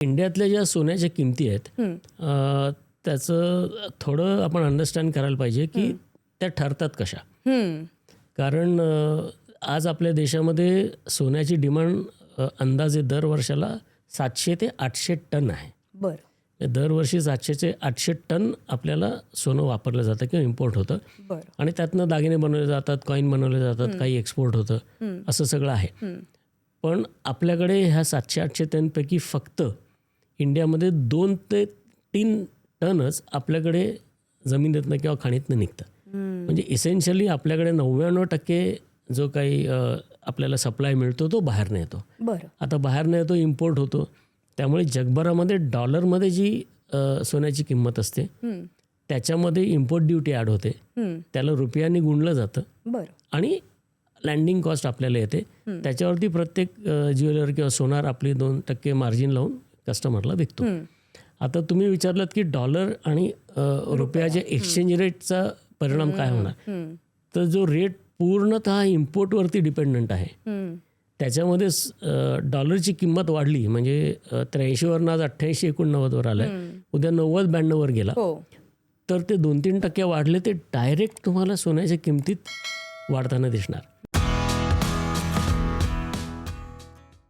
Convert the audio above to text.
इंडियातल्या ज्या सोन्याच्या किमती आहेत त्याचं थोडं आपण अंडरस्टँड करायला पाहिजे की त्या ठरतात कशा. कारण आज आपल्या देशामध्ये सोन्याची डिमांड अंदाजे दर वर्षाला 700 ते 800 टन आहे. बरं. दरवर्षी 700 ते 800 टन आपल्याला सोनं वापरलं जातं किंवा इम्पोर्ट होतं. बरं. आणि त्यातनं दागिने बनवले जातात, कॉईन बनवले जातात, काही एक्सपोर्ट होतं, असं सगळं आहे. पण आपल्याकडे ह्या 700-800 टनपैकी फक्त इंडियामध्ये 2 ते 3 टनच आपल्याकडे जमिनीतनं किंवा खाणीतनं निघतं. म्हणजे इसेन्शियली आपल्याकडे 99% जो काही आपल्याला सप्लाय मिळतो तो बाहेरनं येतो. बरं. आता बाहेरनं येतो, इम्पोर्ट होतो. त्यामुळे जगभरामध्ये डॉलरमध्ये जी सोन्याची किंमत असते त्याच्यामध्ये इम्पोर्ट ड्युटी ॲड होते. त्याला रुपयांनी गुणलं जातं. बरं. आणि लँडिंग कॉस्ट आपल्याला येते. त्याच्यावरती प्रत्येक ज्वेलर किंवा सोनार आपली 2% मार्जिन लावून कस्टमरला विकतो. आता तुम्ही विचारलात की डॉलर आणि रुपयाच्या एक्सचेंज रेटचा परिणाम काय होणार. तर जो रेट पूर्णतः इम्पोर्टवरती डिपेंडंट आहे. त्याच्यामध्ये डॉलरची किंमत वाढली म्हणजे 83वरून आज 88-89वर आलं आहे, उद्या 90-92वर गेला, तर ते 2-3% वाढले ते डायरेक्ट तुम्हाला सोन्याच्या किमतीत वाढताना दिसणार.